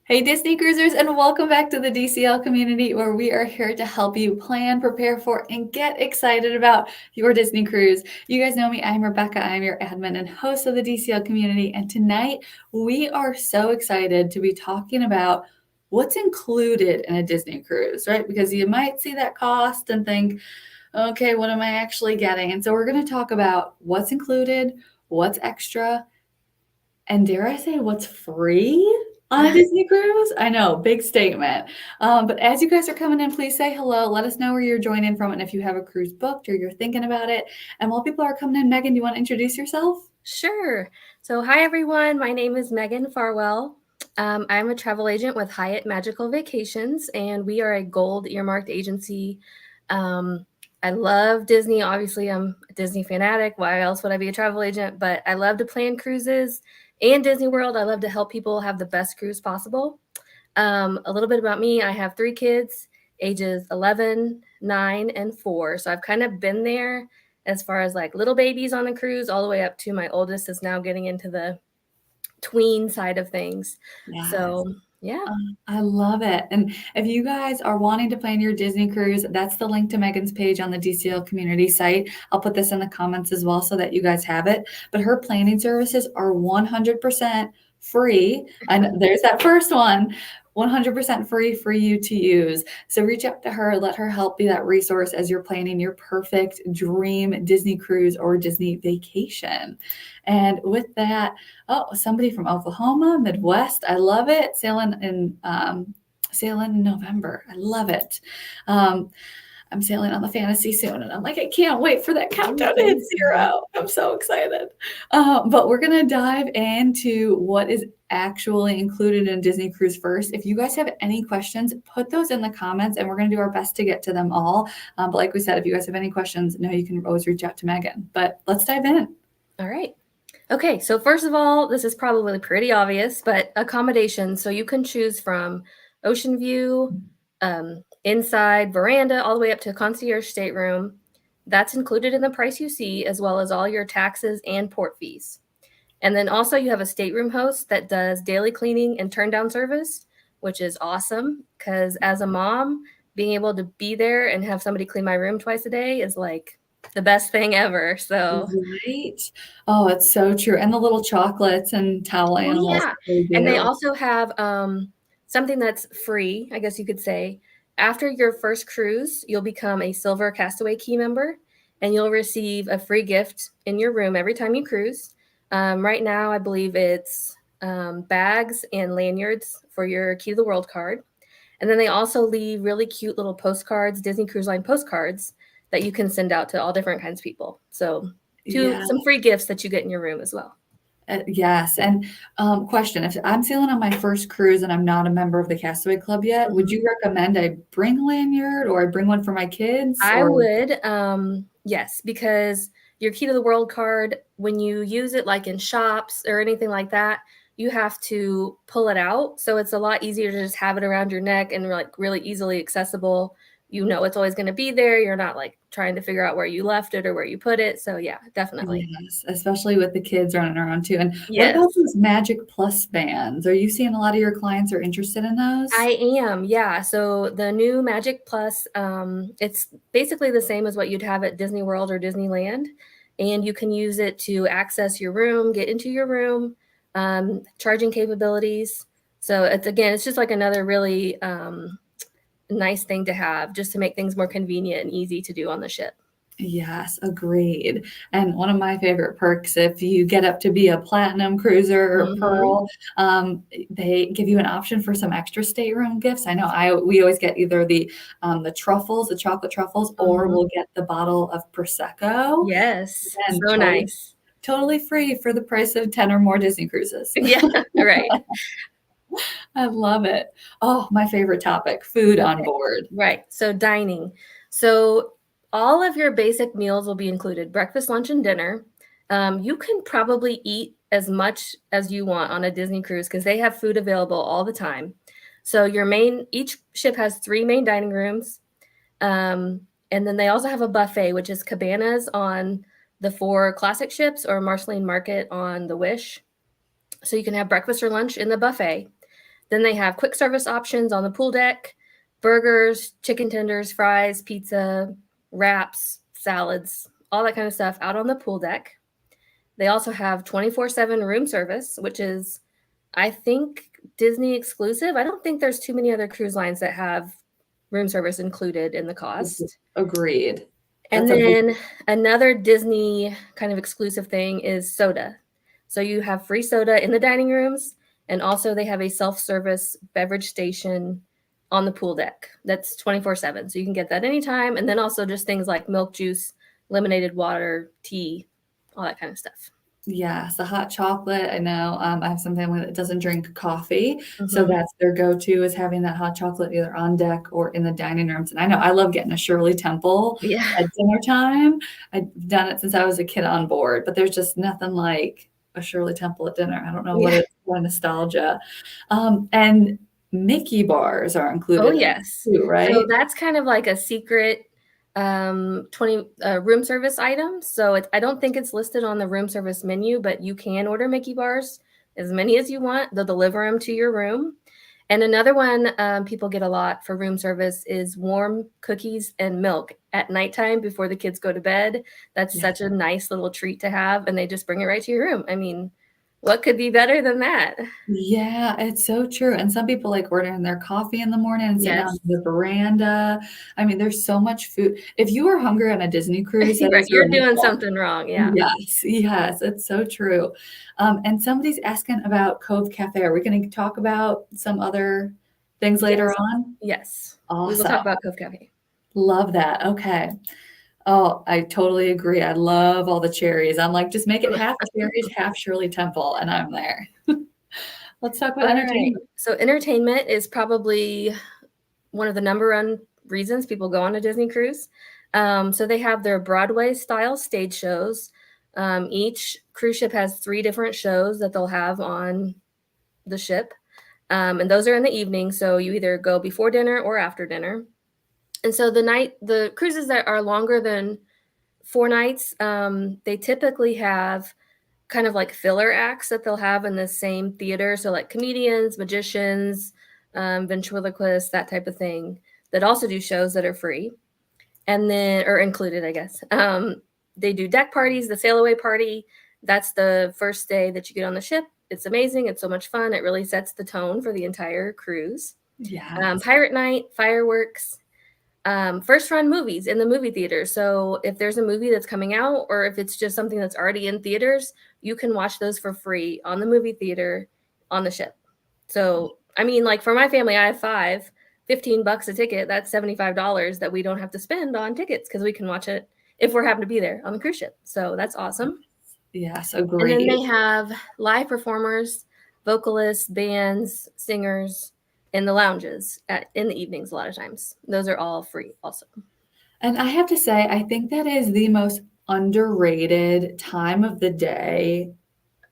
Hey Disney Cruisers, and welcome back to the DCL community where we are here to help you plan, prepare for, and get excited about your Disney cruise. You guys know me, I'm Rebecca. I'm your admin and host of the DCL community. And tonight we are so excited to be talking about what's included in a Disney cruise, right? Because you might see that cost and think, okay, what am I actually getting? And so we're going to talk about what's included, what's extra, and dare I say, what's free on a Disney cruise? I know, big statement. But as you guys are coming in, please say hello. Let us know where you're joining from and if you have a cruise booked or you're thinking about it. And while people are coming in, Megan, do you want to introduce yourself? Sure. So, hi everyone. My name is Megan Farwell. I'm a travel agent with Hyatt Magical Vacations, and we are a gold earmarked agency. I love Disney. Obviously, I'm a Disney fanatic. Why else would I be a travel agent? But I love to plan cruises and Disney World. I love to help people have the best cruise possible. A little bit about me: I have 3 kids, ages 11, 9, and 4. So I've kind of been there as far as like little babies on the cruise, all the way up to my oldest is now getting into the tween side of things. Yes. So, yeah. I love it. And if you guys are wanting to plan your Disney cruise, that's the link to Megan's page on the DCL community site. I'll put this in the comments as well so that you guys have it. But her planning services are 100% free. And there's that first one. 100% free for you to use. So reach out to her, let her help be that resource as you're planning your perfect dream Disney cruise or Disney vacation. And with that, oh, somebody from Oklahoma, Midwest. I love it. Sailing in November. I love it. Um, I'm sailing on the Fantasy soon, and I'm like, I can't wait for that countdown to hit 0. I'm so excited. But we're gonna dive into what is actually included in Disney Cruise first. If you guys have any questions, put those in the comments, and we're gonna do our best to get to them all. But like we said, if you guys have any questions, know you can always reach out to Megan. But let's dive in. All right. Okay, so first of all, this is probably pretty obvious, but accommodations. So you can choose from ocean view, inside veranda, all the way up to concierge stateroom. That's included in the price you see, as well as all your taxes and port fees. And then also you have a stateroom host that does daily cleaning and turn down service, which is awesome because as a mom, being able to be there and have somebody clean my room twice a day is like the best thing ever. So, Right? Oh, it's so true, and the little chocolates and towel oh animals yeah. that they And they do. also have something that's free, I guess you could say. After your first cruise, you'll become a silver Castaway Cay member and you'll receive a free gift in your room every time you cruise. Right now, I believe it's bags and lanyards for your Key to the World card. And then they also leave really cute little postcards, Disney Cruise Line postcards that you can send out to all different kinds of people. So, Yeah, some free gifts that you get in your room as well. yes, and, question, if I'm sailing on my first cruise and I'm not a member of the Castaway Club yet, would Mhm. you recommend I bring a lanyard or I bring one for my kids, I or would, yes, because your Key to the World card, when you use it like in shops or anything like that, you have to pull it out. So it's a lot easier to just have it around your neck and like really easily accessible. You know it's always going to be there. You're not like trying to figure out where you left it or where you put it. So yeah, definitely. Yes, especially with the kids running around too, and what about Yes. those Magic Plus bands? Are you seeing a lot of your clients are interested in those? I am, yeah. So the new Magic Plus, it's basically the same as what you'd have at Disney World or Disneyland, and you can use it to access your room, get into your room, charging capabilities. So it's just like another really nice thing to have, just to make things more convenient and easy to do on the ship. Yes, agreed. And one of my favorite perks, if you get up to be a platinum cruiser or Hmm. pearl, they give you an option for some extra stateroom gifts. I know we always get either the truffles, the chocolate truffles, or Hmm. we'll get the bottle of prosecco, Yes, and so nice. totally free for the price of 10 or more Disney cruises. Yeah, right. I love it. Oh, my favorite topic, food on Okay. board. Right. So dining. So all of your basic meals will be included: breakfast, lunch, and dinner. You can probably eat as much as you want on a Disney cruise because they have food available all the time. So each ship has 3 main dining rooms. And then they also have a buffet, which is cabanas on the 4 classic ships or Marceline Market on the Wish. So you can have breakfast or lunch in the buffet. Then they have quick service options on the pool deck, burgers, chicken tenders, fries, pizza, wraps, salads, all that kind of stuff out on the pool deck. They also have 24/7 room service, which is, I think, Disney exclusive. I don't think there's too many other cruise lines that have room service included in the cost. Agreed. And That's a big, then another Disney kind of exclusive thing is soda. So you have free soda in the dining rooms, and also they have a self-service beverage station on the pool deck that's 24/7. So you can get that anytime. And then also just things like milk juice, lemonade water, tea, all that kind of stuff. yes, the hot chocolate. I know I have some family that doesn't drink coffee, so Mm-hmm. that's their go-to is having that hot chocolate either on deck or in the dining rooms. And I know I love getting a Shirley Temple Yeah. at dinner time. I've done it since I was a kid on board, but there's just nothing like a Shirley Temple at dinner. I don't know what Yeah. it's for nostalgia. And Mickey bars are Oh, included in it yes. too, So right? that's kind of like a secret 20 room service item. So I don't think it's listed on the room service menu, but you can order Mickey bars as many as you want. They'll deliver them to your room. And another one people get a lot for room service is warm cookies and milk at nighttime before the kids go to bed. That's Yeah. such a nice little treat to have, and they just bring it right to your room. I mean, what could be better than that? Yeah, it's so true. And some people like ordering their coffee in the morning and sit down on Yes. the veranda. I mean, there's so much food. If you are hungry on a Disney cruise, that Right, is your you're doing fault. something wrong. Yeah. Yes, yes, it's so true. And somebody's asking about Cove Cafe. Are we going to talk about some other things later Yes. on? Yes. We will Awesome. talk about Cove Cafe. Love that. Okay. Oh, I totally agree. I love all the cherries. I'm like, just make it half cherries, half Shirley Temple, and I'm there. Let's talk about All right. entertainment. So entertainment is probably one of the number one reasons people go on a Disney cruise. So they have their Broadway style stage shows. Each cruise ship has 3 different shows that they'll have on the ship. And those are in the evening. So you either go before dinner or after dinner. And so the cruises that are longer than 4 nights, they typically have kind of like filler acts that they'll have in the same theater. So like comedians, magicians, ventriloquists, that type of thing that also do shows that are free and then or included, I guess. They do deck parties, the sail away party. That's the first day that you get on the ship. It's amazing. It's so much fun. It really sets the tone for the entire cruise. Yes. Pirate night, fireworks, first run movies in the movie theater. So if there's a movie that's coming out or if it's just something that's already in theaters, you can watch those for free on the movie theater on the ship. So, I mean, like for my family, I have 5, $15 a ticket. That's $75 that we don't have to spend on tickets because we can watch it if we're happen to be there on the cruise ship. So that's awesome. Yes, And then agreed. they have live performers, vocalists, bands, singers in the lounges in the evenings a lot of times. Those are all free also. And I have to say, I think that is the most underrated time of the day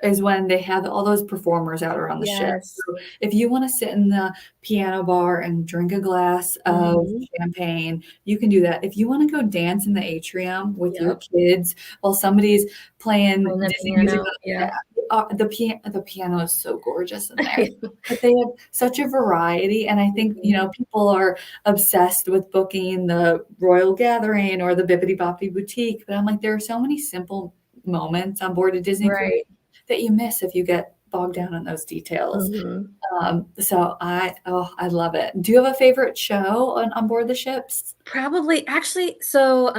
is when they have all those performers out around the ship. Yes. So if you want to sit in the piano bar and drink a glass of Mhm. champagne, you can do that. If you want to go dance in the atrium with your Yep. kids while somebody's playing Playing the Disney music, piano. Yeah. the piano is so gorgeous in there. But they have such a variety, and I think, Mhm. people are obsessed with booking the Royal Gathering or the Bibbidi Bobbidi Boutique, but I'm like, there are so many simple moments on board a Disney cruise Right. that you miss if you get bogged down in those details. Mhm. So I love it. Do you have a favorite show on board the ships? Probably actually, so,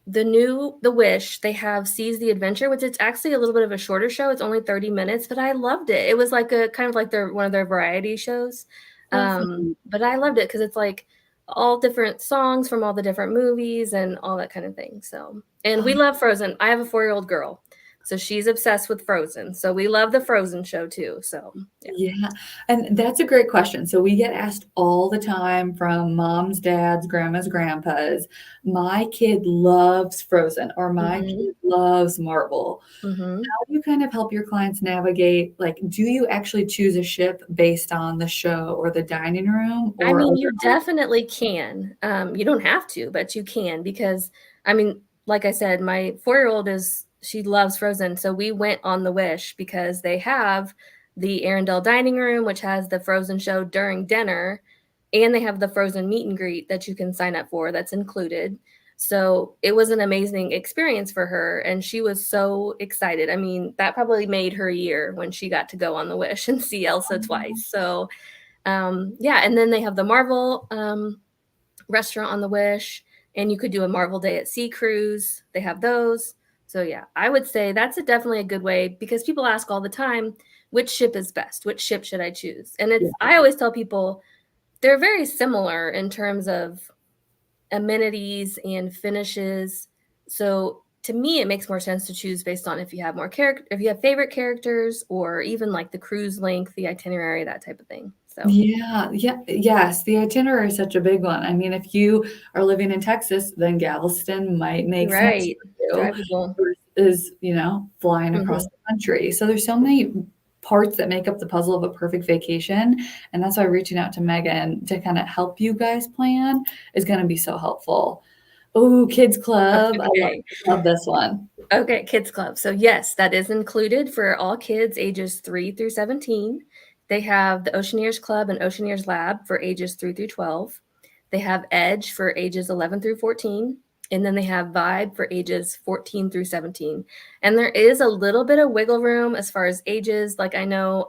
the Wish, they have Seize the Adventure, which is actually a little bit of a shorter show. It's only 30 minutes, but I loved it. It was like a kind of like one of their variety shows. Perfect. But I loved it because it's like all different songs from all the different movies and all that kind of thing. So, and we love Frozen. I have a 4-year-old girl, so she's obsessed with Frozen. So we love the Frozen show too. So yeah. Yeah, and that's a great question. So we get asked all the time from moms, dads, grandmas, grandpas, my kid loves Frozen or my Mhm. kid loves Marvel. Mhm. How do you kind of help your clients navigate? Like, do you actually choose a ship based on the show or the dining room I or mean, are you there other definitely can. You don't have to, but you can because, I mean, like I said, my 4-year-old she loves Frozen. So we went on the Wish because they have the Arendelle dining room, which has the Frozen show during dinner, and they have the Frozen meet and greet that you can sign up for that's included. So it was an amazing experience for her, and she was so excited. I mean, that probably made her year when she got to go on the Wish and see Elsa twice. So yeah, and then they have the Marvel restaurant on the Wish, and you could do a Marvel Day at Sea cruise. They have those. So yeah, I would say that's definitely a good way, because people ask all the time, which ship is best? Which ship should I choose? And Yeah. I always tell people they're very similar in terms of amenities and finishes. So to me, it makes more sense to choose based on if you have more character, if you have favorite characters, or even like the cruise length, the itinerary, that type of thing. So Yeah, yes, the itinerary is such a big one. I mean, if you are living in Texas, then Galveston might make sense right, for you drivable. versus, flying across Hmm. the country. So there's so many parts that make up the puzzle of a perfect vacation, and that's why reaching out to Megan to kind of help you guys plan is going to be so helpful. Oh, kids club. Okay. Love this one. Okay, kids club. So yes, that is included for all kids ages 3 through 17. They have the Oceaneers Club and Oceaneers Lab for ages 3 through 12. They have Edge for ages 11 through 14. And then they have Vibe for ages 14 through 17. And there is a little bit of wiggle room as far as ages. Like I know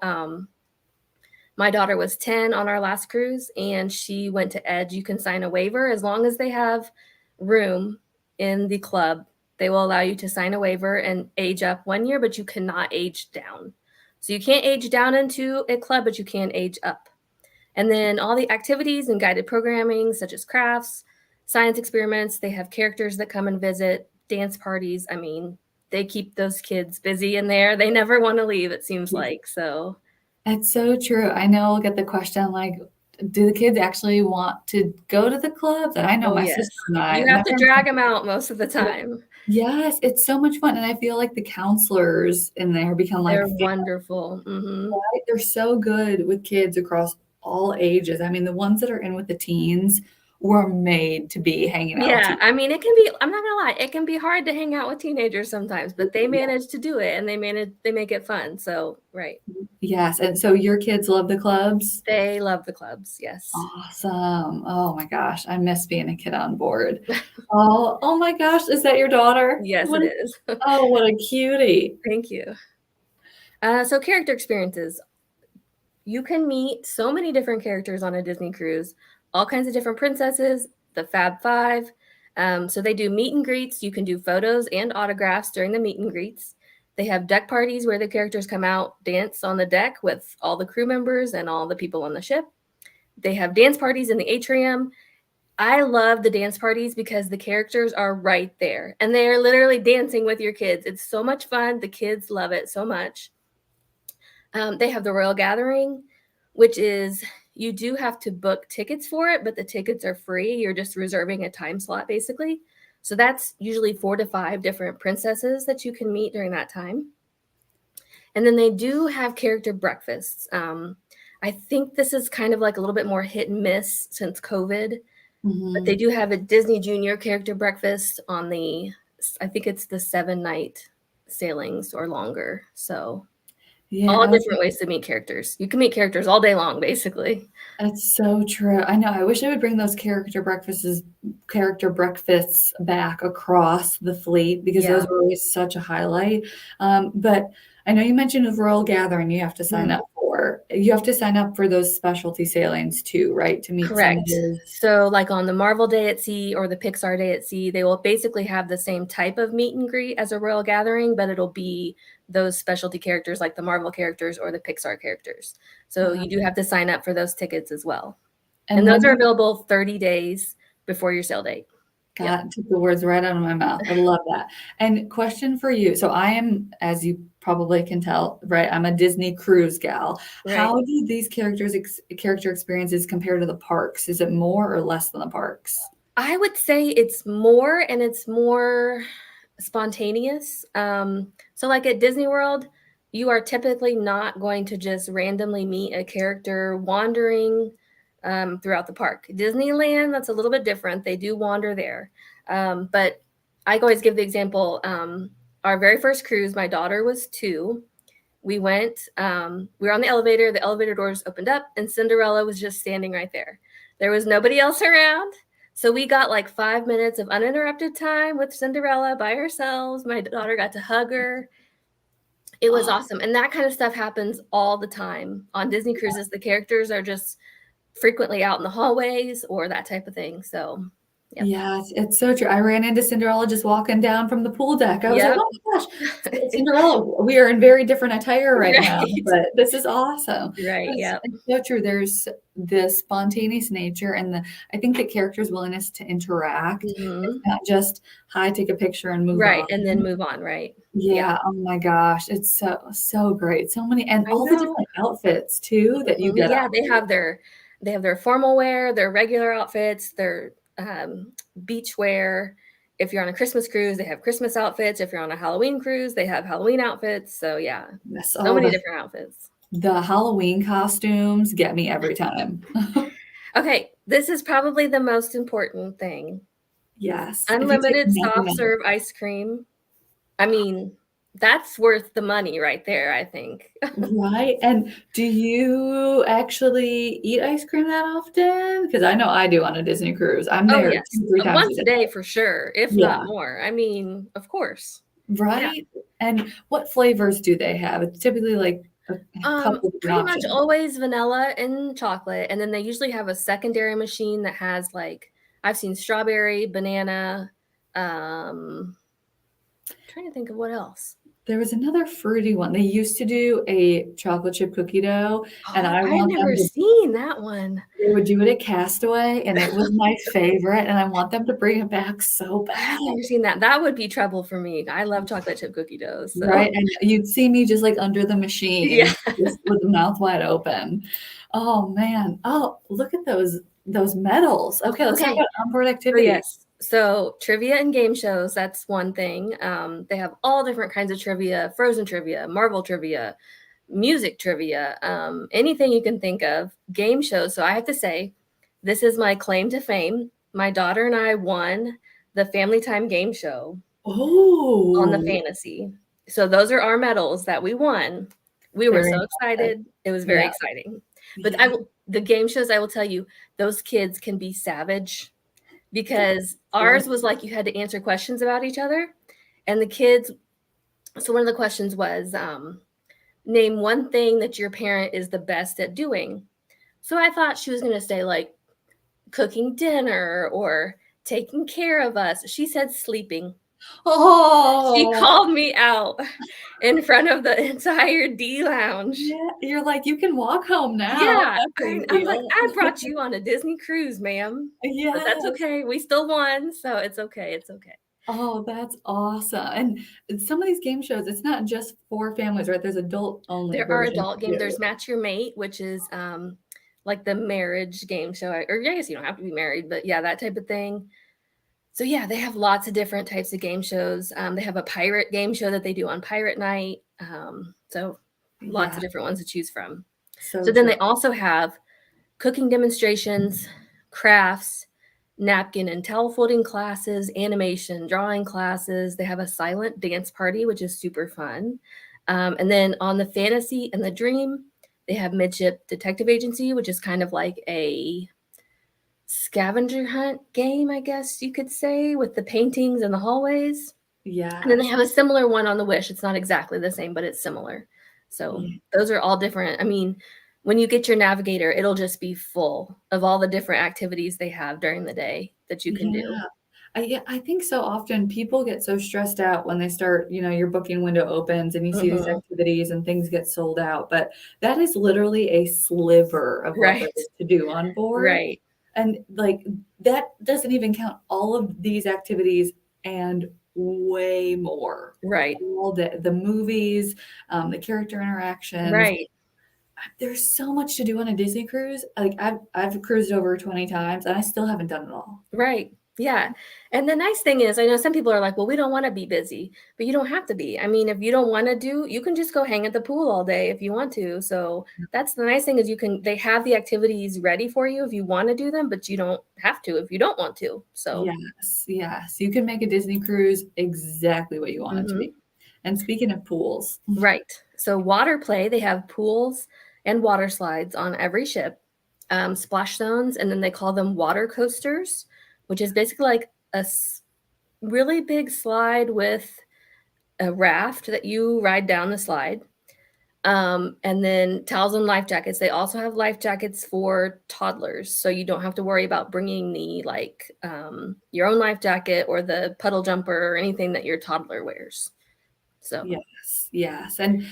my daughter was 10 on our last cruise, and she went to Edge. You can sign a waiver as long as they have room in the club. They will allow you to sign a waiver and age up 1 year, but you cannot age down. So you can't age down into a club, but you can age up. And then all the activities and guided programming, such as crafts, science experiments, they have characters that come and visit, dance parties. I mean, they keep those kids busy in there. They never want to leave, it seems like. So It's so true. I know I'll get the question like, do the kids actually want to go to the clubs? And I know oh, my yes. sister and I, You my have to friend, drag them out most of the time. yes, it's so much fun. And I feel like the counselors in there become like, They're wonderful. Mhm. right? They're so good with kids across all ages. I mean, the ones that are in with the teens were made to be hanging out with Yeah, teens. I mean, it can be, I'm not gonna lie, it can be hard to hang out with teenagers sometimes, but they manage to do it, and they make it fun, so right. Yes. And so your kids love the clubs? They love the clubs, yes. Awesome. Oh my gosh. I miss being a kid on board. Oh my gosh. Is that your daughter? Yes, it is. Oh, what a cutie. Thank you. So character experiences. You can meet so many different characters on a Disney cruise, all kinds of different princesses, the Fab Five. So they do meet and greets. You can do photos and autographs during the meet and greets. They have deck parties where the characters come out, dance on the deck with all the crew members and all the people on the ship. They have dance parties in the atrium. I love the dance parties because the characters are right there and they are literally dancing with your kids. It's so much fun. The kids love it so much. They have the Royal Gathering, which is, you do have to book tickets for it, but the tickets are free. You're just reserving a time slot basically. So that's usually 4 to 5 different princesses that you can meet during that time. And then they do have character breakfasts. I think this is kind of like a little bit more hit and miss since COVID, but they Mhm. do have a Disney Junior character breakfast on the, I think it's the 7-night sailings or longer. So all Yeah, different ways to meet characters. You can meet characters all day long, basically. that's so true. I know. I wish I would bring those character breakfasts back across the fleet because those Yeah. were always such a highlight. But I know you mentioned the Royal Gathering you have to sign Mhm. up for. You have to sign up for those specialty sailings too, right? To meet some of Correct. those. So, like on the Marvel Day at Sea or the Pixar Day at Sea, they will basically have the same type of meet and greet as a Royal Gathering, but it'll be those specialty characters like the Marvel characters or the Pixar characters. So, Uh, you do have to sign up for those tickets as well. And and those when are do available 30 days before your sail date. Yep. God, took the words right out of my mouth. I love that. And question for you. So I am, as you probably can tell, right? I'm a Disney cruise gal. Right. How do these character experiences compare to the parks? Is it more or less than the parks? I would say it's more, and it's more spontaneous. So like at Disney World, you are typically not going to just randomly meet a character wandering throughout the park. Disneyland, that's a little bit different. They do wander there. But I always give the example, our very first cruise, my daughter was 2. we went, we were on the elevator doors opened up, and Cinderella was just standing right there. There was nobody else around. So we got like 5 minutes of uninterrupted time with Cinderella by ourselves. My daughter got to hug her. It was awesome. And that kind of stuff happens all the time on Disney cruises. The characters are just frequently out in the hallways or that type of thing. So, yep. Yeah, it's so true. I ran into Cinderella just walking down from the pool deck. I was like, Yep. oh my gosh, Cinderella, we are in very different attire right now, Right. but this is awesome. Right. But Yep. it's so true. There's this spontaneous nature, and I think the character's willingness to interact. Mhm. It's not just, hi, take a picture and move Right. on. And then move on. Right. Yeah, oh my gosh, it's so great. So many, and I all the know. different outfits too that you Mhm. get Yeah, on. they have their formal wear, their regular outfits, their beach wear. If you're on a Christmas cruise, they have Christmas outfits. If you're on a Halloween cruise, they have Halloween outfits. So yeah, Yes, so many different outfits. the Halloween costumes get me every time. Okay, this is probably the most important thing. Yes, if you take Unlimited nothing soft else. serve ice cream. I mean, that's worth the money right there, I think. Right, and do you actually eat ice cream that often? Because I know I do on a Disney cruise. I'm Oh, there yes. 2, 3 times a Once a day. day for sure, if not Yeah, more. I mean, of course. Yeah. right? And what flavors do they have? It's typically like a couple of different Pretty much options. always vanilla and chocolate, and then they usually have a secondary machine that has, like, I've seen strawberry, banana, trying to think of what else. There was another fruity one. They used to do a chocolate chip cookie dough, and Oh, I I've want them never to seen that one. they would do it at Castaway, and it was my favorite, and I want them to bring it back so bad. I've never seen that. That would be trouble for me. I love chocolate chip cookie doughs, so Right, and you'd see me just, like, under the machine, yeah. just with the mouth wide open. Oh, man. Oh, look at those medals. Okay, let's talk Okay. about onboard So activities. yes. So trivia and game shows, that's one thing. They have all different kinds of trivia, Frozen trivia, Marvel trivia, music trivia, anything you can think of, game shows. So I have to say, this is my claim to fame. My daughter and I won the Family Time game show on the Oh, Fantasy. So those are our medals that we won. We were very so impressive. excited. It was very Yeah, exciting. But yeah, the game shows, I will tell you, those kids can be savage because right. ours was like you had to answer questions about each other. And the kids, so one of the questions was, name one thing that your parent is the best at doing. So I thought she was going to say like cooking dinner or taking care of us. She said sleeping. She Oh, called me out in front of the entire D lounge. yeah, you're like, "You can walk home now." Yeah, That's a I'm like, deal. I brought you on a Disney cruise, ma'am. But that's Yes. okay. We still won, so it's okay. It's okay. Oh, that's awesome, and some of these game shows, it's not just for families, right? There's adult-only There are versions adult games. too. There's Match Your Mate, which is like the marriage game show. Or I guess you don't have to be married, but yeah, that type of thing. So yeah, they have lots of different types of game shows. They have a pirate game show that they do on Pirate Night. So lots Yeah, of different ones to choose from. so So then true. they also have cooking demonstrations, crafts, napkin and towel folding classes, animation, drawing classes. They have a silent dance party, which is super fun. And then on the Fantasy and the Dream, they have Midship Detective Agency, which is kind of like a scavenger hunt game, I guess you could say, with the paintings in the hallways. And then they Yes. have a similar one on the Wish. It's not exactly the same, but it's similar. So Yeah. those are all different. I mean, when you get your navigator, it'll just be full of all the different activities they have during the day that you can do. Yeah. I think so often people get so stressed out when they start, your booking window opens and you see these Mhm. activities and things get sold out, but that is literally a sliver of what there Right, is to do on board, right, and, like, that doesn't even count all of these activities and way more. right, All the movies, the character interactions. right. There's so much to do on a Disney cruise. Like, I've cruised over 20 times, and I still haven't done it all. Right. Yeah. And the nice thing is, I know some people are like, well, we don't want to be busy, but you don't have to be. I mean, if you don't want to do, you can just go hang at the pool all day if you want to. So that's the nice thing is they have the activities ready for you if you want to do them, but you don't have to if you don't want to. So, Yes, yes. You can make a Disney cruise exactly what you want it to mhm. be. And speaking of pools, Right. So water play, they have pools and water slides on every ship, splash zones, and then they call them water coasters, which is basically like a really big slide with a raft that you ride down the slide. And then towels and life jackets. They also have life jackets for toddlers, so you don't have to worry about bringing the your own life jacket or the puddle jumper or anything that your toddler wears. So yes. And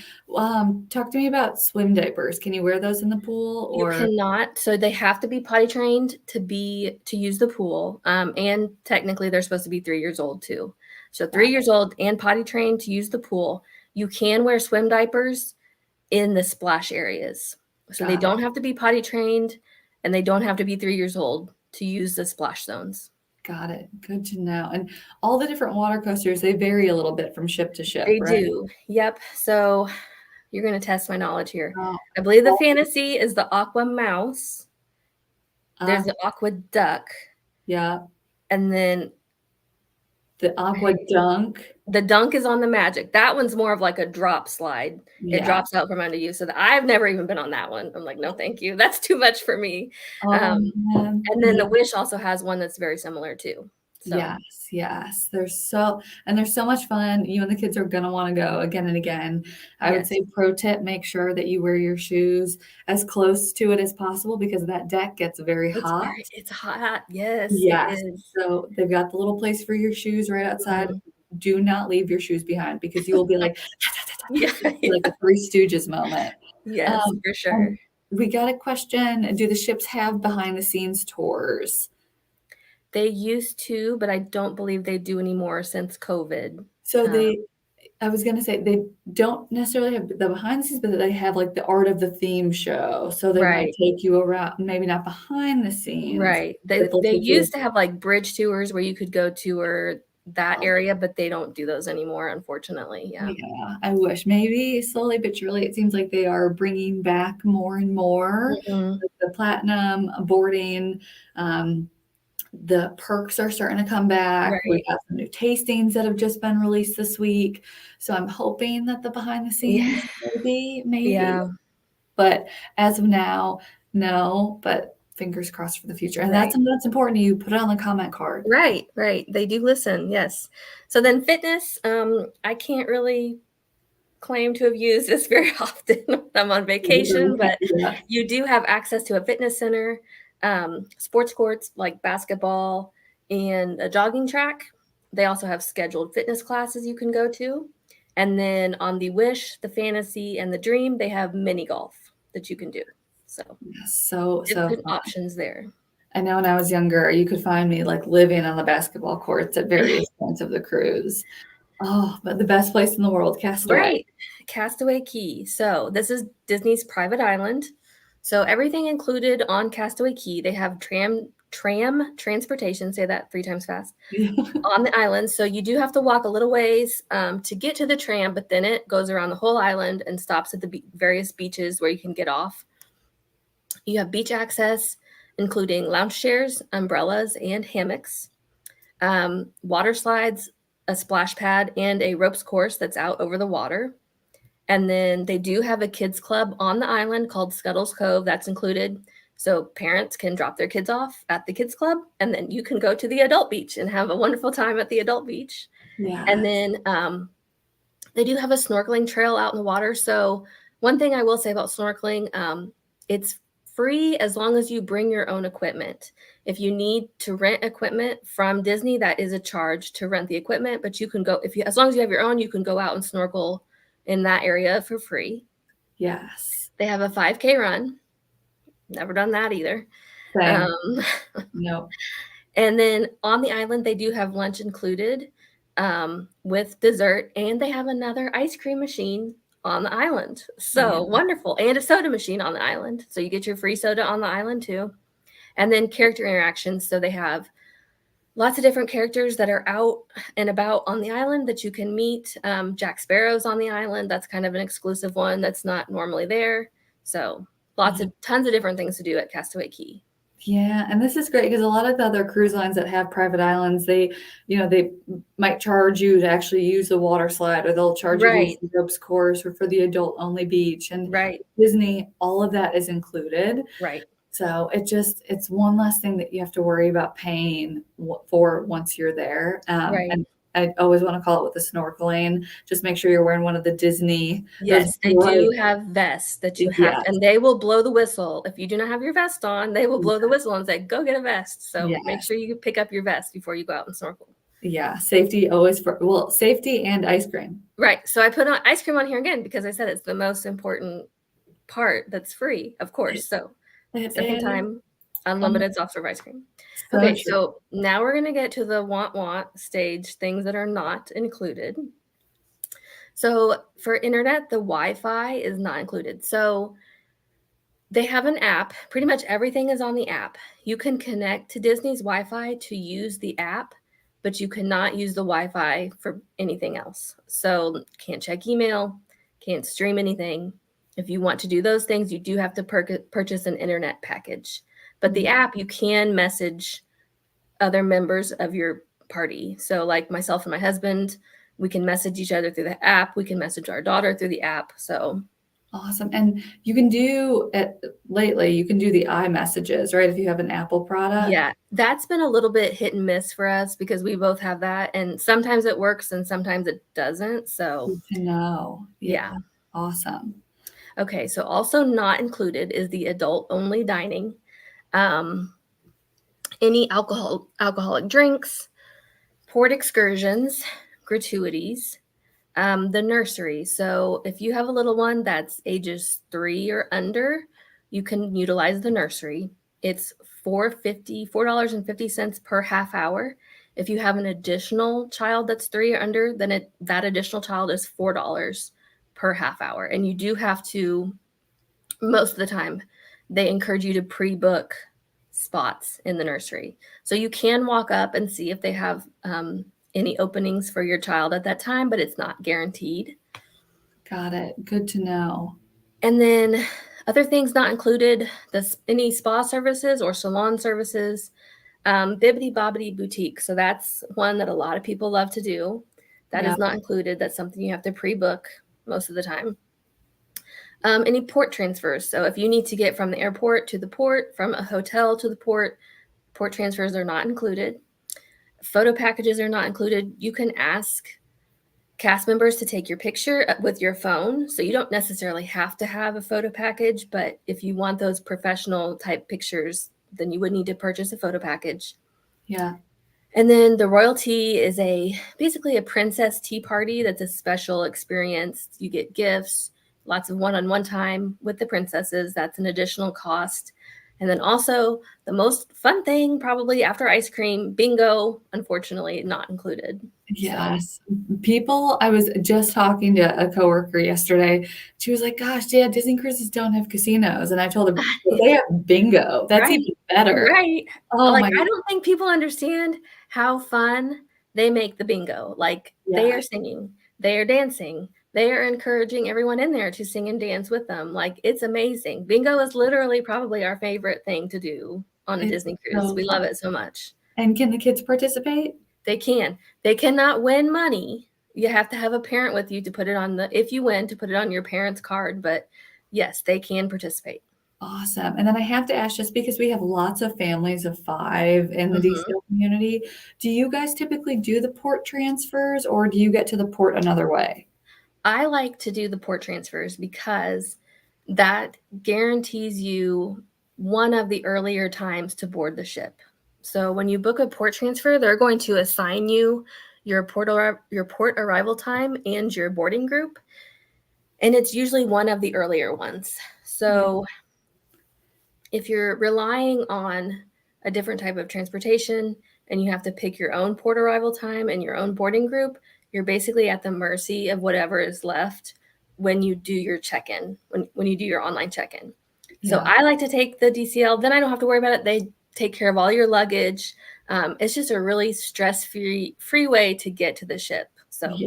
talk to me about swim diapers. Can you wear those in the pool you or? cannot. So they have to be potty trained to use the pool. And technically they're supposed to be 3 years old too. So 3 years old and potty trained to use the pool. You can wear swim diapers in the splash areas. So they don't have to be potty trained and they don't have to be 3 years old to use the splash zones. Got it. Good to know. And all the different water coasters, they vary a little bit from ship to ship, They right? do. Yep. So you're going to test my knowledge here. Oh, I believe the fantasy is the aqua mouse. There's the aqua duck. Yeah. And then The aqua dunk. the dunk is on the magic. That one's more of like a drop slide. It drops out from under you. So I've never even been on that one. I'm like, no, thank you. That's too much for me. Man. And then the Wish also has one that's very similar too. So. Yes. They're so much fun. You and the kids are going to want to go again and again. I would say pro tip, make sure that you wear your shoes as close to it as possible because that deck gets very hot. It's hot. Yes. Yes. It is. So they've got the little place for your shoes right outside. Mm-hmm. Do not leave your shoes behind because you will be like, like a Three Stooges moment. Yes, for sure. We got a question. Do the ships have behind the scenes tours? They used to, but I don't believe they do anymore since COVID. So I was going to say they don't necessarily have the behind the scenes, but they have like the art of the theme show. So they might take you around, maybe not behind the scenes. Right. They used to have like bridge tours where you could go tour that area, but they don't do those anymore, unfortunately. Yeah, I wish. Maybe slowly but surely it seems like they are bringing back more and more. Mm-hmm. The platinum boarding, the perks are starting to come back. Right. We have some new tastings that have just been released this week. So I'm hoping that the behind the scenes maybe. Yeah. But as of now, no, but fingers crossed for the future. And that's something that's important to you. Put it on the comment card. Right. They do listen. Yes. So then fitness, I can't really claim to have used this very often when I'm on vacation, but you do have access to a fitness center, sports courts like basketball and a jogging track. They also have scheduled fitness classes you can go to. And then on the Wish, the Fantasy, and the Dream, they have mini golf that you can do. So different options there. I know when I was younger, you could find me like living on the basketball courts at various points of the cruise. Oh, but the best place in the world, Castaway. Right. Castaway Cay. So this is Disney's private island. So everything included on Castaway Cay. They have tram transportation, say that 3 times fast, on the island. So you do have to walk a little ways to get to the tram, but then it goes around the whole island and stops at the various beaches where you can get off. You have beach access, including lounge chairs, umbrellas, and hammocks, water slides, a splash pad, and a ropes course that's out over the water. And then they do have a kids club on the island called Scuttle's Cove. That's included. So parents can drop their kids off at the kids club, and then you can go to the adult beach and have a wonderful time at the adult beach. Yeah. And then they do have a snorkeling trail out in the water. So one thing I will say about snorkeling, it's free as long as you bring your own equipment. If you need to rent equipment from Disney, that is a charge to rent the equipment, but you can go, as long as you have your own, you can go out and snorkel in that area for free. Yes. They have a 5K run. Never done that either. No. And then on the island, they do have lunch included with dessert, and they have another ice cream machine on the island. So wonderful. And a soda machine on the island. So you get your free soda on the island too. And then character interactions. So they have lots of different characters that are out and about on the island that you can meet. Jack Sparrow's on the island. That's kind of an exclusive one that's not normally there. So tons of different things to do at Castaway Cay. Yeah, and this is great because a lot of the other cruise lines that have private islands, they might charge you to actually use the water slide, or they'll charge you to use Right, the ropes course, or for the adult only beach. And right, Disney, all of that is included. right, So it's one less thing that you have to worry about paying for once you're there. right. And I always want to call it with the snorkeling. Just make sure you're wearing one of the Disney, those Yes, they bright, do have vests that you have to, yes, and they will blow the whistle. If you do not have your vest on, they will blow the yeah, whistle and say, "Go get a vest." So make yes, sure you pick up your vest before you go out and snorkel. yeah. Safety always well, safety and ice cream. Right. So I put on ice cream on here again because I said it's the most important part that's free, of course. It, So it second is time, unlimited soft serve ice cream. so Okay, true. so now we're gonna get to the want stage, things that are not included. So for internet, the Wi-Fi is not included. So they have an app. Pretty much everything is on the app. You can connect to Disney's Wi-Fi to use the app, but you cannot use the Wi-Fi for anything else. So can't check email, can't stream anything. If you want to do those things, you do have to purchase an internet package. But the app, you can message other members of your party. So like myself and my husband, we can message each other through the app. We can message our daughter through the app. So Awesome. And you can do it lately, you can do the iMessages, right? If you have an Apple product. yeah, that's been a little bit hit and miss for us because we both have that, and sometimes it works and sometimes it doesn't. So, Good to know. Yeah. yeah. Awesome. Okay, so also not included is the adult only dining. Um, any alcoholic drinks, port excursions, gratuities, the nursery. So if you have a little one that's ages 3 or under, you can utilize the nursery. It's $4.50 per half hour. If you have an additional child that's 3 or under, then that additional child is $4 per half hour. And you do have to, most of the time, they encourage you to pre-book spots in the nursery. So you can walk up and see if they have any openings for your child at that time, but it's not guaranteed. Got it. Good to know. And then other things not included, any spa services or salon services, Bibbidi Bobbidi Boutique. So that's one that a lot of people love to do. That Yeah. is not included. That's something you have to pre-book most of the time. Any port transfers. So if you need to get from the airport to the port, from a hotel to the port transfers are not included. Photo packages are not included. You can ask cast members to take your picture with your phone. So you don't necessarily have to have a photo package, but if you want those professional type pictures, then you would need to purchase a photo package. Yeah. And then the royal tea is basically a princess tea party that's a special experience. You get gifts, lots of one-on-one time with the princesses. That's an additional cost. And then also the most fun thing, probably after ice cream, bingo, unfortunately not included. So Yes. I was just talking to a coworker yesterday. She was like, gosh, yeah, Disney cruises don't have casinos. And I told her, "Well, they have bingo. That's right, even better." right. Oh Like, my, I don't think people understand how fun they make the bingo. Like, they yeah. are singing, they are dancing, they are encouraging everyone in there to sing and dance with them. Like, it's amazing. Bingo is literally probably our favorite thing to do on a It's Disney cruise. so We love fun. it so much. And can the kids participate? They can. They cannot win money. You have to have a parent with you to put it on if you win, to put it on your parent's card, but yes, they can participate. Awesome. And then I have to ask, just because we have lots of families of 5 in the Mhm. DCL community, do you guys typically do the port transfers, or do you get to the port another way? I like to do the port transfers because that guarantees you one of the earlier times to board the ship. So when you book a port transfer, they're going to assign you your port arrival time and your boarding group, and it's usually one of the earlier ones. Yeah. So if you're relying on a different type of transportation and you have to pick your own port arrival time and your own boarding group, you're basically at the mercy of whatever is left when you do your check-in, when you do your online check-in. So Yeah. I like to take the DCL, then I don't have to worry about it. They take care of all your luggage. It's just a really stress-free way to get to the ship. So that's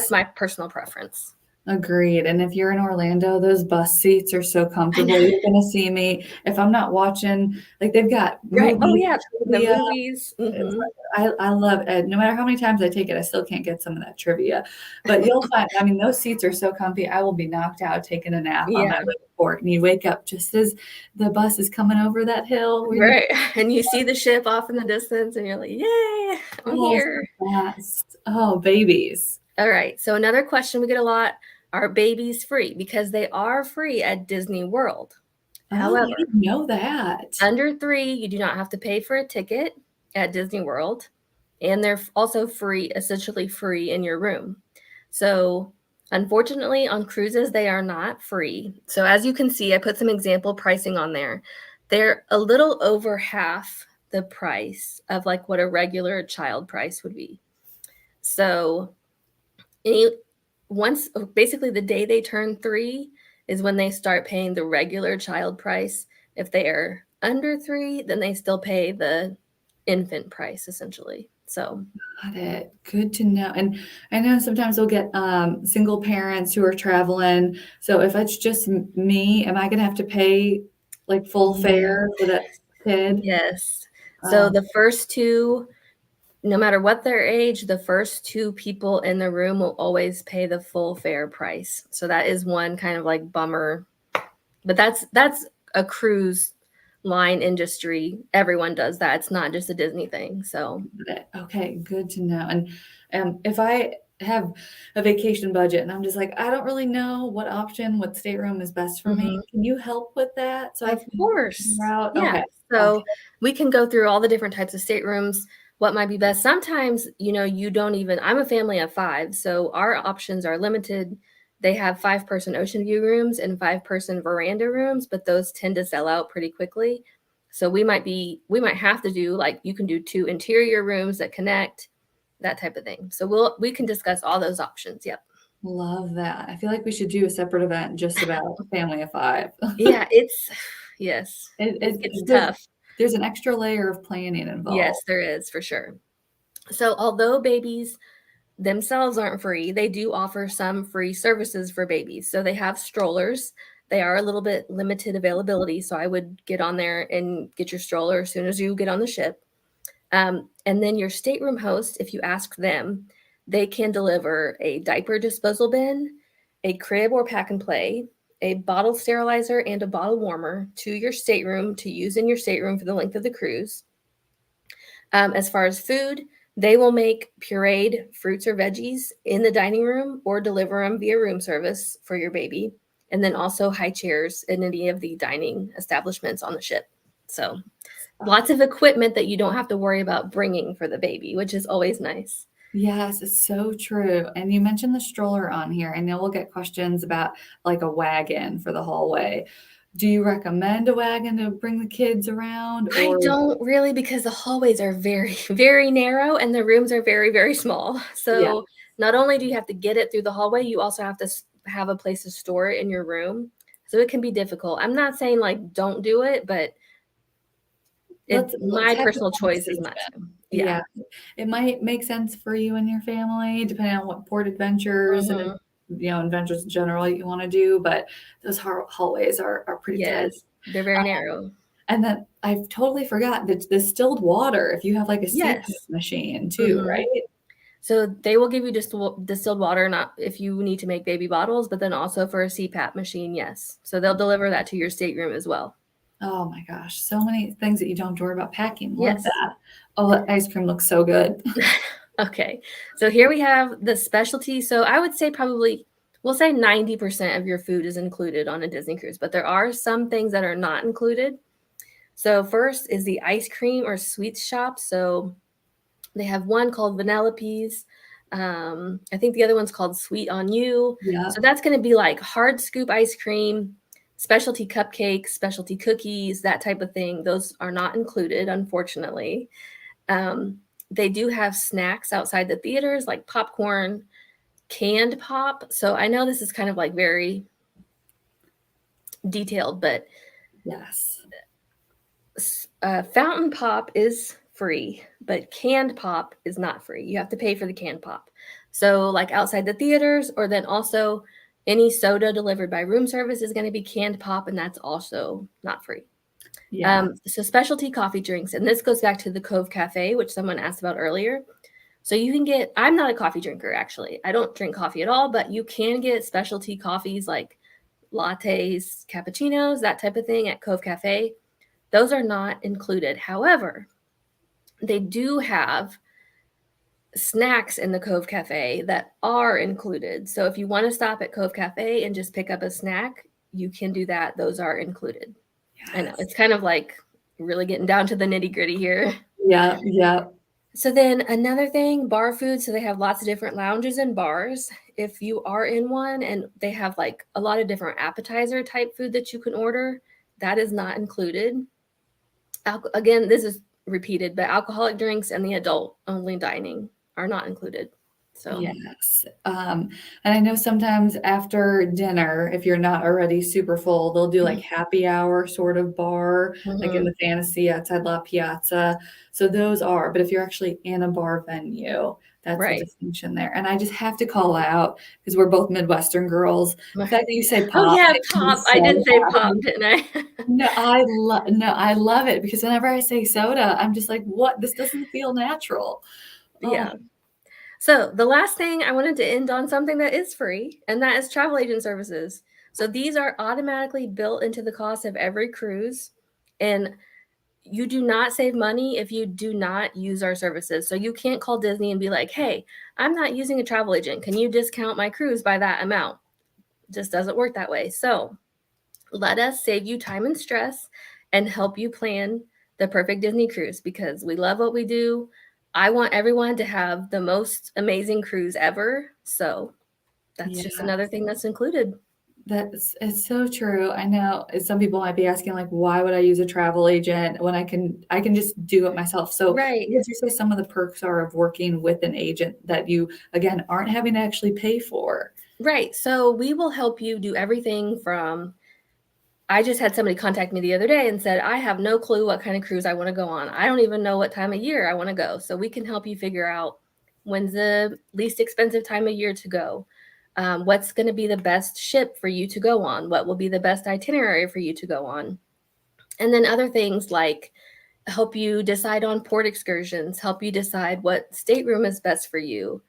Yes. my personal preference. Agreed. And if you're in Orlando, those bus seats are so I know. comfortable. You're gonna see me if I'm not watching, like they've got Right. Oh, movies yeah. and The trivia. movies. It's Mhm. like I love it. No matter how many times I take it, I still can't get some of that trivia. But you'll find, I mean, those seats are so comfy. I will be knocked out taking a nap on my Yeah. way to work, and you wake up just as the bus is coming over that hill where you Right. And you see the ship off in the distance and you're like, "Yay, I'm oh, here." so fast. Oh, babies. All right. So another question we get a lot, are babies free? Because they are free at Disney World. Oh, I However, didn't know that. under 3, you do not have to pay for a ticket at Disney World, and they're also free, essentially free in your room. So, unfortunately, on cruises, they are not free. So, as you can see, I put some example pricing on there. They're a little over half the price of like what a regular child price would be. So, any, once basically the day they turn 3 is when they start paying the regular child price. If they are under 3, then they still pay the infant price essentially. So, Got it. Good to know. And I know sometimes we'll get single parents who are traveling. So if it's just me, am I gonna have to pay like full yeah. fare for that kid? Yes. So Um, the first 2, no matter what their age, the first 2 people in the room will always pay the full fare price. So that is one kind of like bummer. But that's a cruise line industry. Everyone does that. It's not just a Disney thing. So, okay, good to know. And if I have a vacation budget and I'm just like, I don't really know what stateroom is best for me, mhm. can you help with that so I Of can figure course. out? Yeah. Okay. Okay. So we can go through all the different types of staterooms, what might be best. Sometimes, you don't even, I'm a family of 5, so our options are limited. They have 5-person ocean view rooms and 5-person veranda rooms, but those tend to sell out pretty quickly. So we might have to do like you can do 2 interior rooms that connect, that type of thing. So we can discuss all those options. Yep. Love that. I feel like we should do a separate event just about family of 5. Yeah, it's yes, It it it gets there's tough. there's an extra layer of planning Yes, involved. there is for sure. So, although babies themselves aren't free, they do offer some free services for babies. So, they have strollers. They are a little bit limited availability. So, I would get on there and get your stroller as soon as you get on the ship. And then your stateroom host, if you ask them, they can deliver a diaper disposal bin, a crib or pack and play, a bottle sterilizer, and a bottle warmer to your stateroom to use in your stateroom for the length of the cruise. As far as food, they will make pureed fruits or veggies in the dining room or deliver them via room service for your baby. And then also high chairs in any of the dining establishments on the ship. So lots of equipment that you don't have to worry about bringing for the baby, which is always nice. Yes, it's so true. And you mentioned the stroller on here. I know we'll get questions about like a wagon for the hallway. Do you recommend a wagon to bring the kids around I or don't really because the hallways are very, very narrow and the rooms are very, very small. yeah, So not only do you have to get it through the hallway, you also have to have a place to store it in your room. So it can be difficult. I'm not saying like don't do it, but let's my have the personal choice is not to. conversation. Yeah. Yeah. It might make sense for you and your family, depending on what port adventures and Mhm. adventures in general you want to do, but those hallways are pretty tight. Yes. They're very narrow. And then I totally forgot the distilled water, if you have like a CPAP Yes. machine too, Mhm. right? So they will give you distilled water, not if you need to make baby bottles, but then also for a CPAP machine, yes. So they'll deliver that to your stateroom as well. Oh my gosh, so many things that you don't have to worry about packing. Love Yes. that. Oh, that ice cream looks so good. Okay. So here we have the specialty. So I would say probably we'll say 90% of your food is included on a Disney cruise, but there are some things that are not included. So first is the ice cream or sweets shop. So they have one called Vanellope's. I think the other one's called Sweet on You. Yeah. So that's going to be like hard scoop ice cream, specialty cupcakes, specialty cookies, that type of thing. Those are not included, unfortunately. They do have snacks outside the theaters like popcorn, canned pop. So I know this is kind of like very detailed, but Yes. fountain pop is free, but canned pop is not free. You have to pay for the canned pop. So, like outside the theaters, or then also Any soda delivered by room service is going to be canned pop, and that's also not free. Yeah. So specialty coffee drinks, and this goes back to the Cove Cafe, which someone asked about earlier. So you can get, I'm not a coffee drinker, actually. I don't drink coffee at all, but you can get specialty coffees like lattes, cappuccinos, that type of thing at Cove Cafe. Those are not included. However, they do have snacks in the Cove Cafe that are included. So if you want to stop at Cove Cafe and just pick up a snack, you can do that. Those are included. Yes. I know it's kind of like really getting down to the nitty gritty here. Yeah. Yeah. So then another thing, bar food. So they have lots of different lounges and bars. If you are in one and they have like a lot of different appetizer type food that you can order, that is not included. Again, this is repeated, but alcoholic drinks and the adult only dining are not included. So yes. And I know sometimes after dinner, if you're not already super full, they'll do like happy hour sort of bar, like in the Fantasy outside La Piazza. So those are, but if you're actually in a bar venue, that's the right. distinction there. And I just have to call out, because we're both Midwestern girls, the fact that you say Oh pop yeah, makes me pop. so I did say pop, happy. didn't I? No, I love it, because whenever I say soda, I'm just like, what? This doesn't feel natural. Yeah. Oh, So the last thing I wanted to end on something that is free, and that is travel agent services. So these are automatically built into the cost of every cruise, and you do not save money if you do not use our services. So you can't call Disney and be like, hey, I'm not using a travel agent. Can you discount my cruise by that amount? It just doesn't work that way. So let us save you time and stress and help you plan the perfect Disney cruise, because we love what we do. I want everyone to have the most amazing cruise ever. So that's just yeah. another thing that's included. It's so true. I know some people might be asking, like, why would I use a travel agent when I can just do it myself? So what Right. would you say some of the perks are of working with an agent that you, again, aren't having to actually pay for? Right. So we will help you do everything from, I just had somebody contact me the other day and said, I have no clue what kind of cruise I want to go on. I don't even know what time of year I want to go. So we can help you figure out when's the least expensive time of year to go. What's going to be the best ship for you to go on? What will be the best itinerary for you to go on? And then other things like help you decide on port excursions, help you decide what stateroom is best for you.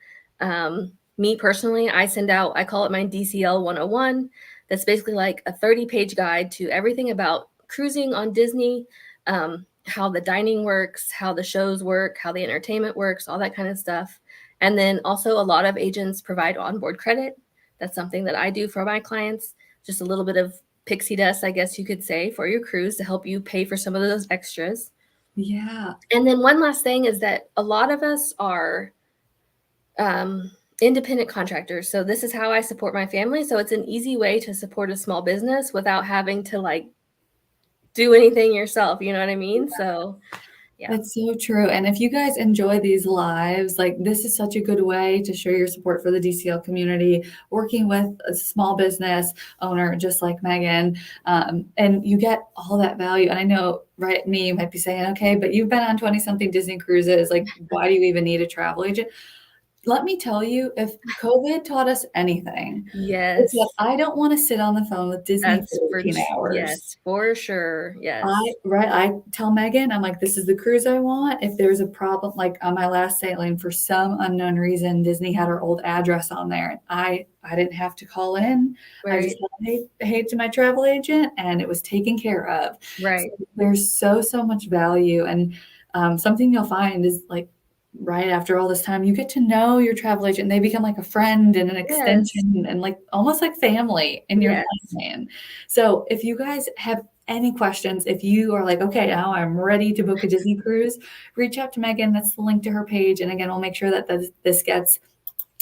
Me personally, I send out, I call it my DCL 101. That's basically like a 30-page guide to everything about cruising on Disney, how the dining works, how the shows work, how the entertainment works, all that kind of stuff. And then also a lot of agents provide onboard credit. That's something that I do for my clients, just a little bit of pixie dust, I guess you could say, for your cruise to help you pay for some of those extras. Yeah. And then one last thing is that a lot of us are independent contractors. So this is how I support my family. So it's an easy way to support a small business without having to like do anything yourself. You know what I mean? So yeah. That's so true. And if you guys enjoy these lives, like, this is such a good way to show your support for the DCL community, working with a small business owner just like Megan. And you get all that value. And I know, right, me, you might be saying, okay, but you've been on 20 something Disney cruises. Like, why do you even need a travel agent? Let me tell you, if COVID taught us anything, it's Yes. that I don't want to sit on the phone with Disney That's for 18 hours. yes, for sure. Yes. I tell Megan, I'm like, this is the cruise I want. If there's a problem, like on my last sailing, for some unknown reason, Disney had our old address on there. I didn't have to call in. I just Right. said, hey to my travel agent, and it was taken care of. Right. So there's so much value. And something you'll find is, like, right after all this time, you get to know your travel agent, and they become like a friend and an Yes. extension, and like almost like family in your Yes. plan. So if you guys have any questions, if you are like, okay, now I'm ready to book a Disney cruise, reach out to Megan. That's the link to her page. And again, we'll make sure that this gets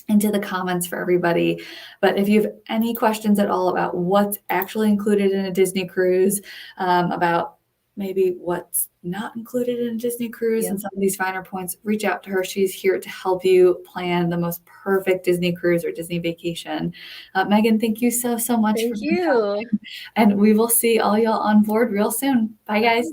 into the comments for everybody. But if you have any questions at all about what's actually included in a Disney cruise, about maybe what's not included in a Disney cruise, Yep. and some of these finer points, reach out to her. She's here to help you plan the most perfect Disney cruise or Disney vacation. Megan, thank you so much for Thank the you. time. And we will see all y'all on board real soon. Bye, guys.